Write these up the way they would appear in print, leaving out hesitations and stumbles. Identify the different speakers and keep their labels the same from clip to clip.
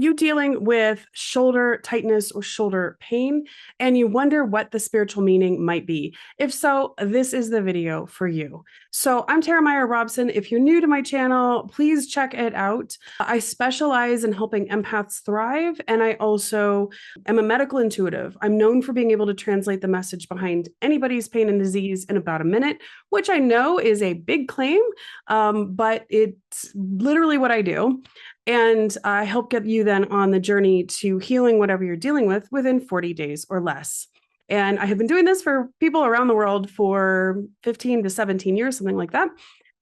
Speaker 1: you dealing with shoulder tightness or shoulder pain, and you wonder what the spiritual meaning might be? If so, this is the video for you. So I'm Tara Meyer-Robson. If you're new to my channel, please check it out. I specialize in helping empaths thrive, and I also am a medical intuitive. I'm known for being able to translate the message behind anybody's pain and disease in about a minute, which I know is a big claim, but it's literally what I do. And I help get you then on the journey to healing whatever you're dealing with within 40 days or less. And I have been doing this for people around the world for 15 to 17 years, something like that.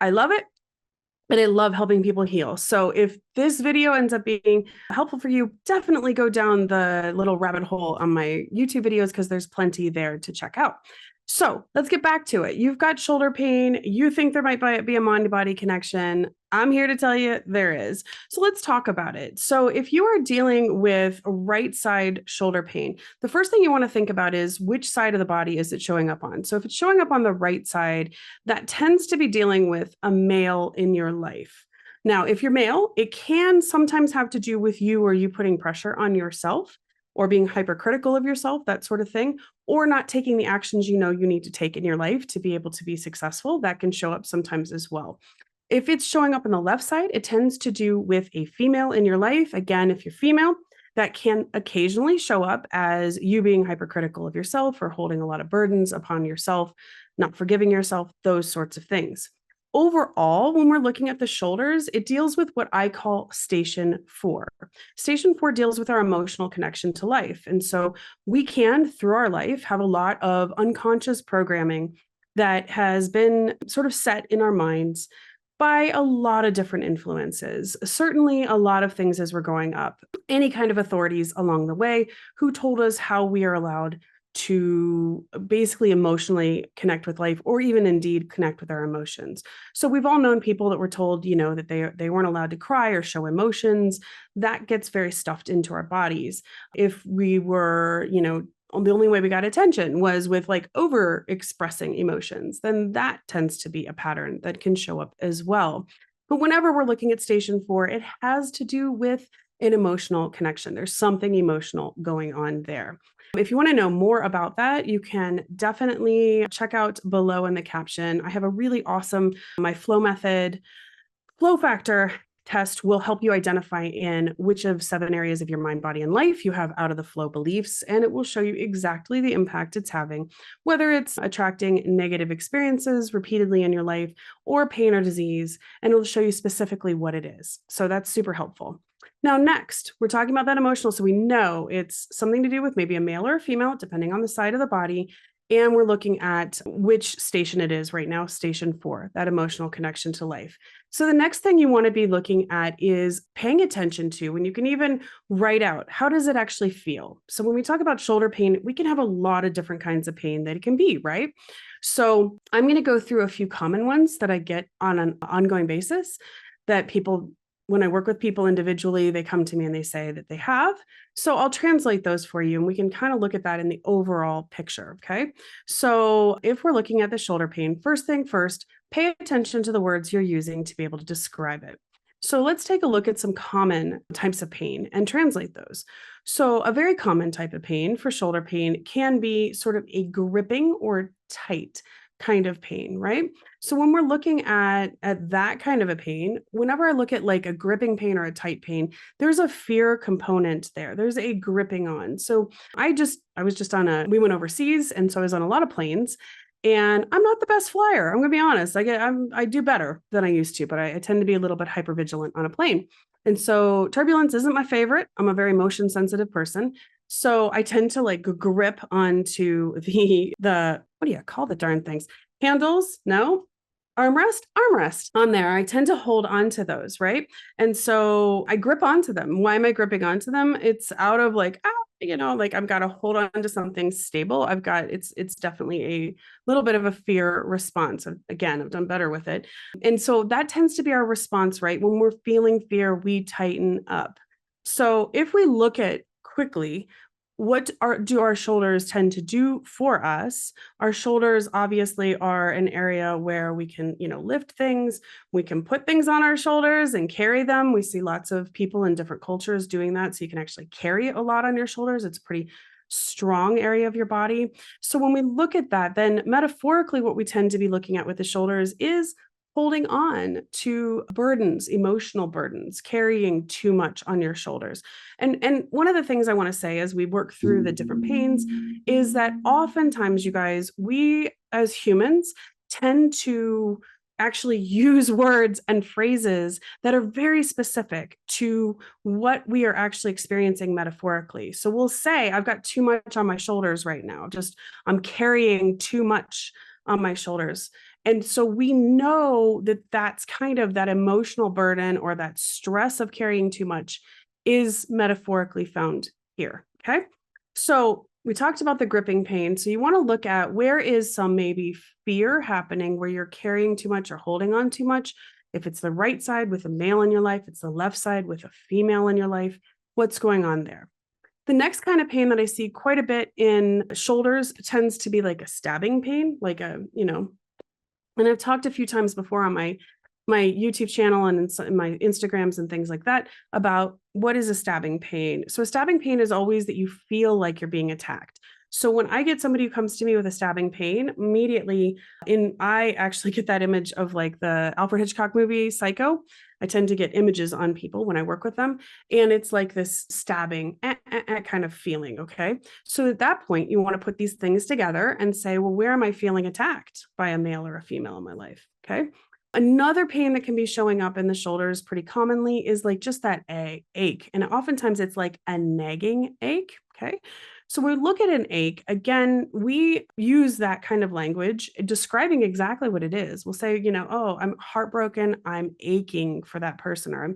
Speaker 1: I love it. And I love helping people heal. So if this video ends up being helpful for you, definitely go down the little rabbit hole on my YouTube videos because there's plenty there to check out. So let's get back to it. You've got shoulder pain. You think there might be a mind-body connection. I'm here to tell you there is. So let's talk about it. So if you are dealing with right side shoulder pain, the first thing you want to think about is which side of the body is it showing up on? So if it's showing up on the right side, that tends to be dealing with a male in your life. Now, if you're male, it can sometimes have to do with you or you putting pressure on yourself or being hypercritical of yourself, that sort of thing, or not taking the actions you know you need to take in your life to be able to be successful. That can show up sometimes as well. If it's showing up on the left side, it tends to do with a female in your life. Again, if you're female, that can occasionally show up as you being hypercritical of yourself or holding a lot of burdens upon yourself, not forgiving yourself, those sorts of things. Overall, when we're looking at the shoulders, it deals with what I call station 4. Station 4 deals with our emotional connection to life. And so we can, through our life, have a lot of unconscious programming that has been sort of set in our minds by a lot of different influences. Certainly a lot of things as we're growing up, any kind of authorities along the way who told us how we are allowed to basically emotionally connect with life, or even indeed connect with our emotions. So we've all known people that were told, that they weren't allowed to cry or show emotions. That gets very stuffed into our bodies. If we were, the only way we got attention was with like over expressing emotions, then that tends to be a pattern that can show up as well. But whenever we're looking at station 4, it has to do with an emotional connection. There's something emotional going on there. If you want to know more about that, you can definitely check out below in the caption. I have a really awesome, my flow method, flow factor test will help you identify in which of 7 areas of your mind, body, and life you have out of the flow beliefs, and it will show you exactly the impact it's having, whether it's attracting negative experiences repeatedly in your life or pain or disease, and it will show you specifically what it is. So that's super helpful. Now, next, we're talking about that emotional, so we know it's something to do with maybe a male or a female, depending on the side of the body, and we're looking at which station it is right now, station 4, that emotional connection to life. So the next thing you want to be looking at is paying attention to, and you can even write out, how does it actually feel? So when we talk about shoulder pain, we can have a lot of different kinds of pain that it can be, right? So I'm going to go through a few common ones that I get on an ongoing basis that people, when I work with people individually, they come to me and they say that they have. So I'll translate those for you and we can kind of look at that in the overall picture, okay? So if we're looking at the shoulder pain, first thing first, pay attention to the words you're using to be able to describe it. So let's take a look at some common types of pain and translate those. So a very common type of pain for shoulder pain can be sort of a gripping or tight kind of pain, right? So when we're looking at that kind of a pain, whenever I look at like a gripping pain or a tight pain, there's a fear component there. There's a gripping on. So I was just we went overseas, and so I was on a lot of planes, and I'm not the best flyer. I'm gonna be honest. I do better than I used to, but I tend to be a little bit hypervigilant on a plane. And so turbulence isn't my favorite. I'm a very motion sensitive person. So I tend to like grip onto the what do you call the darn things? Handles? No. Armrest on there. I tend to hold on to those, right? And so I grip onto them. Why am I gripping onto them? It's out of like, like I've got to hold on to something stable. It's definitely a little bit of a fear response. Again, I've done better with it. And so that tends to be our response, right? When we're feeling fear, we tighten up. So if we look at quickly, what do our shoulders tend to do for us? Our shoulders obviously are an area where we can, lift things. We can put things on our shoulders and carry them. We see lots of people in different cultures doing that. So you can actually carry a lot on your shoulders. It's a pretty strong area of your body. So when we look at that, then metaphorically, what we tend to be looking at with the shoulders is holding on to burdens, emotional burdens, carrying too much on your shoulders. And one of the things I want to say as we work through the different pains is that oftentimes, you guys, we as humans tend to actually use words and phrases that are very specific to what we are actually experiencing metaphorically. So we'll say, I've got too much on my shoulders right now. I'm carrying too much on my shoulders. And so we know that that's kind of that emotional burden or that stress of carrying too much is metaphorically found here. Okay. So we talked about the gripping pain. So you want to look at where is some maybe fear happening where you're carrying too much or holding on too much. If it's the right side with a male in your life, it's the left side with a female in your life. What's going on there? The next kind of pain that I see quite a bit in shoulders tends to be like a stabbing pain, like and I've talked a few times before on my YouTube channel and in my Instagrams and things like that about what is a stabbing pain. So a stabbing pain is always that you feel like you're being attacked. So when I get somebody who comes to me with a stabbing pain, immediately I actually get that image of like the Alfred Hitchcock movie Psycho. I tend to get images on people when I work with them. And it's like this stabbing kind of feeling. Okay. So at that point, you want to put these things together and say, well, where am I feeling attacked by a male or a female in my life? Okay. Another pain that can be showing up in the shoulders pretty commonly is like just that ache. And oftentimes it's like a nagging ache. Okay. So we look at an ache, again, we use that kind of language describing exactly what it is. We'll say, oh, I'm heartbroken, I'm aching for that person, or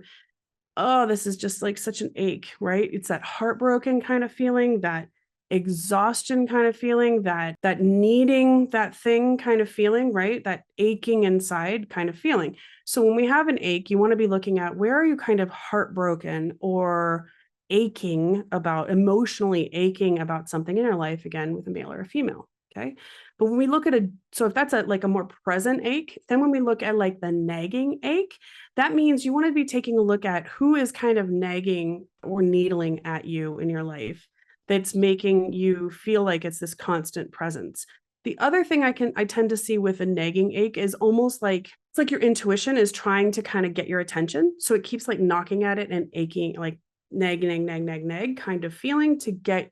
Speaker 1: oh, this is just like such an ache, right? It's that heartbroken kind of feeling, that exhaustion kind of feeling, that needing that thing kind of feeling, right? That aching inside kind of feeling. So when we have an ache, you want to be looking at where are you kind of heartbroken or emotionally aching about something in your life, again, with a male or a female. Okay. But when we look at so if that's like a more present ache, then when we look at like the nagging ache, that means you want to be taking a look at who is kind of nagging or needling at you in your life that's making you feel like it's this constant presence. The other thing I tend to see with a nagging ache is almost like it's like your intuition is trying to kind of get your attention. So it keeps like knocking at it and aching, like nag kind of feeling to get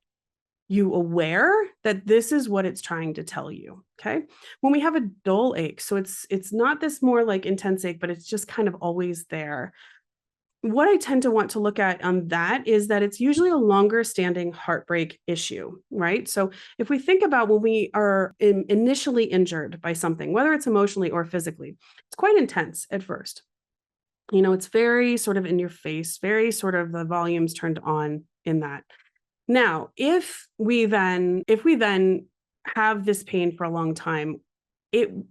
Speaker 1: you aware that this is what it's trying to tell you. Okay. When we have a dull ache, so it's not this more like intense ache, but it's just kind of always there. What I tend to want to look at on that is that it's usually a longer standing heartbreak issue, right? So if we think about when we are initially injured by something, whether it's emotionally or physically, it's quite intense at first. It's very sort of in your face, very sort of the volumes turned on in that. Now, if we then have this pain for a long time,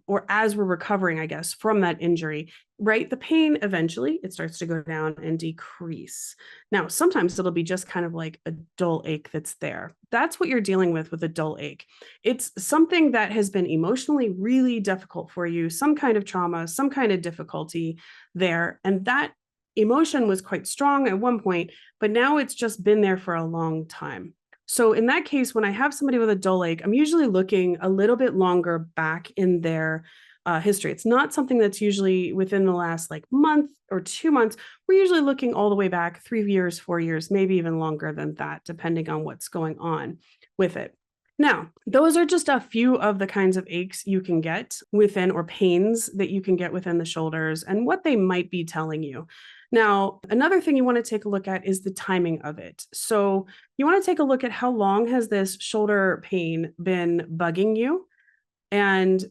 Speaker 1: or as we're recovering, I guess, from that injury, right? The pain eventually it starts to go down and decrease. Now, sometimes it'll be just kind of like a dull ache that's there. That's what you're dealing with a dull ache. It's something that has been emotionally really difficult for you, some kind of trauma, some kind of difficulty there. And that emotion was quite strong at one point, but now it's just been there for a long time. So in that case, when I have somebody with a dull ache, I'm usually looking a little bit longer back in their history. It's not something that's usually within the last like month or 2 months. We're usually looking all the way back 3 years, 4 years, maybe even longer than that, depending on what's going on with it. Now, those are just a few of the kinds of aches you can get within, or pains that you can get within the shoulders and what they might be telling you. Now, another thing you want to take a look at is the timing of it. So you want to take a look at how long has this shoulder pain been bugging you? And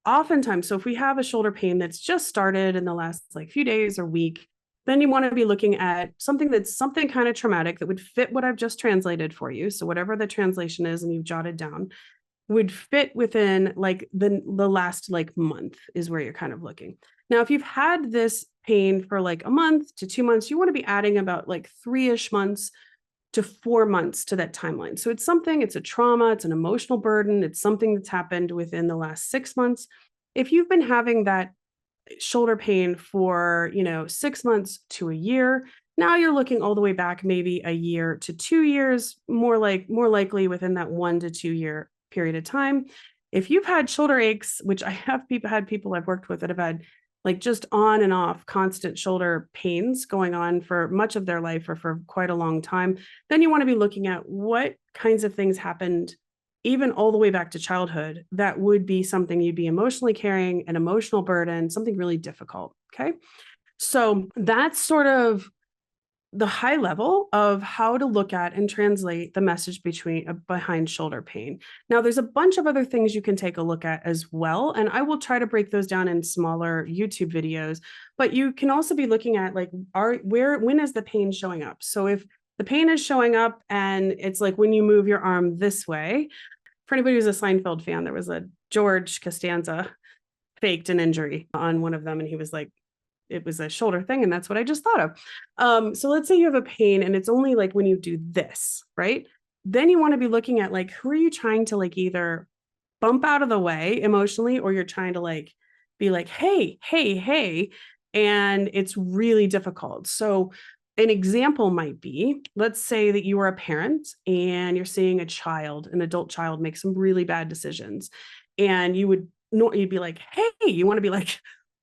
Speaker 1: oftentimes, so if we have a shoulder pain that's just started in the last like few days or week, then you want to be looking at something kind of traumatic that would fit what I've just translated for you. So whatever the translation is and you've jotted down would fit within like the last like month is where you're kind of looking. Now, if you've had this pain for like a month to 2 months, you want to be adding about like 3-ish months to 4 months to that timeline. So it's a trauma, it's an emotional burden, it's something that's happened within the last 6 months. If you've been having that shoulder pain for, 6 months to a year, now you're looking all the way back maybe a year to 2 years, more likely within that 1 to 2 year period of time. If you've had shoulder aches, which I have had people I've worked with that have had like just on and off constant shoulder pains going on for much of their life or for quite a long time, then you want to be looking at what kinds of things happened even all the way back to childhood that would be something you'd be emotionally carrying, an emotional burden, something really difficult. Okay. So that's sort of the high level of how to look at and translate the message behind shoulder pain. Now, there's a bunch of other things you can take a look at as well, and I will try to break those down in smaller YouTube videos. But you can also be looking at like, when is the pain showing up? So if the pain is showing up and it's like when you move your arm this way, for anybody who's a Seinfeld fan, there was a George Costanza faked an injury on one of them, and he was like, it was a shoulder thing, and that's what I just thought of. So let's say you have a pain and it's only like when you do this, right? Then you want to be looking at like, who are you trying to like either bump out of the way emotionally, or you're trying to like be like, hey, hey, hey, and it's really difficult. So an example might be, let's say that you are a parent and you're seeing an adult child make some really bad decisions, and you'd be like, hey, you want to be like,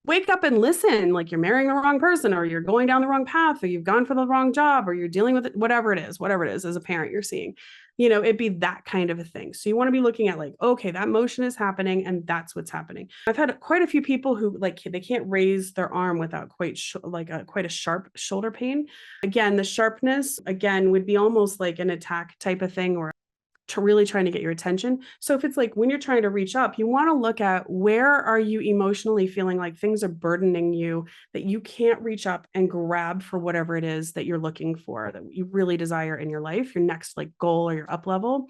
Speaker 1: wake up and listen, like you're marrying the wrong person, or you're going down the wrong path, or you've gone for the wrong job, or you're dealing with it, whatever it is as a parent you're seeing, it'd be that kind of a thing. So you want to be looking at like, okay, that motion is happening and that's what's happening. I've had quite a few people who like, they can't raise their arm without quite a sharp shoulder pain. Again, the sharpness again would be almost like an attack type of thing, or really trying to get your attention. So if it's like when you're trying to reach up, you want to look at where are you emotionally feeling like things are burdening you, that you can't reach up and grab for whatever it is that you're looking for, that you really desire in your life, your next like goal or your up level.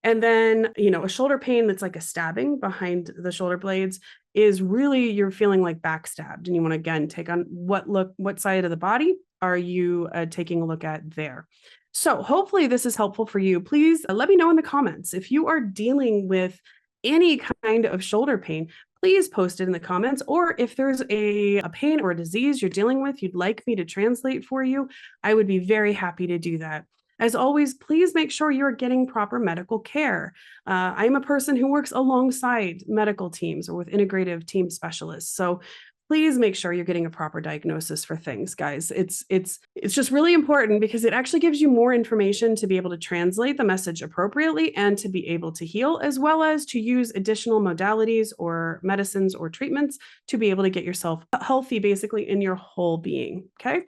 Speaker 1: And then, a shoulder pain that's like a stabbing behind the shoulder blades is really you're feeling like backstabbed. And you want to, again, take on what side of the body are you taking a look at there. So hopefully this is helpful for you. Please let me know in the comments if you are dealing with any kind of shoulder pain. Please post it in the comments, or if there's a pain or a disease you're dealing with you'd like me to translate for you, I would be very happy to do that. As always, please make sure you're getting proper medical care. I'm a person who works alongside medical teams or with integrative team specialists. So please make sure you're getting a proper diagnosis for things, guys. It's just really important because it actually gives you more information to be able to translate the message appropriately and to be able to heal, as well as to use additional modalities or medicines or treatments to be able to get yourself healthy, basically in your whole being. Okay.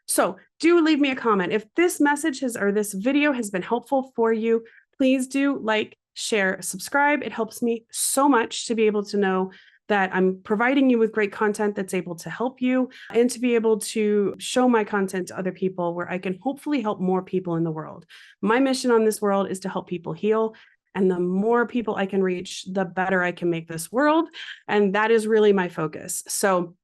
Speaker 1: So do leave me a comment. If this this video has been helpful for you, please do like, share, subscribe. It helps me so much to be able to know that I'm providing you with great content that's able to help you, and to be able to show my content to other people where I can hopefully help more people in the world. My mission on this world is to help people heal. And the more people I can reach, the better I can make this world. And that is really my focus. So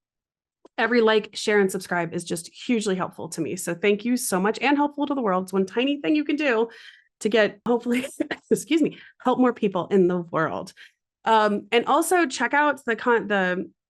Speaker 1: every like, share, and subscribe is just hugely helpful to me. So thank you so much, and helpful to the world. It's one tiny thing you can do to get, hopefully, help more people in the world. And also check out the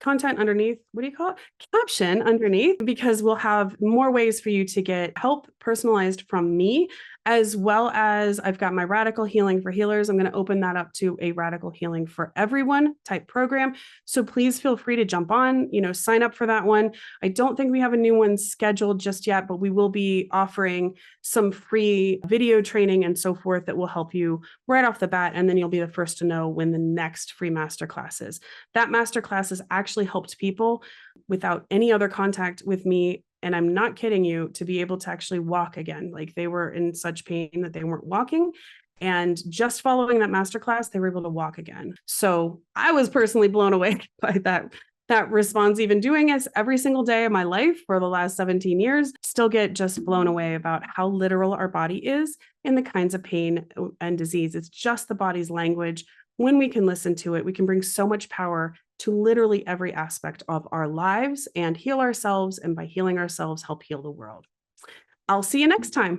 Speaker 1: content underneath, what do you call it? Caption underneath, because we'll have more ways for you to get help personalized from me, as well as I've got my Radical Healing for Healers. I'm going to open that up to a Radical Healing for Everyone type program. So please feel free to jump on, sign up for that one. I don't think we have a new one scheduled just yet, but we will be offering some free video training and so forth that will help you right off the bat. And then you'll be the first to know when the next free masterclass is. That masterclass has actually helped people without any other contact with me, and I'm not kidding you, to be able to actually walk again. Like they were in such pain that they weren't walking, and just following that masterclass, they were able to walk again. So I was personally blown away by that response. Even doing this every single day of my life for the last 17 years, still get just blown away about how literal our body is in the kinds of pain and disease. It's just the body's language. When we can listen to it, we can bring so much power to literally every aspect of our lives and heal ourselves. And by healing ourselves, help heal the world. I'll see you next time.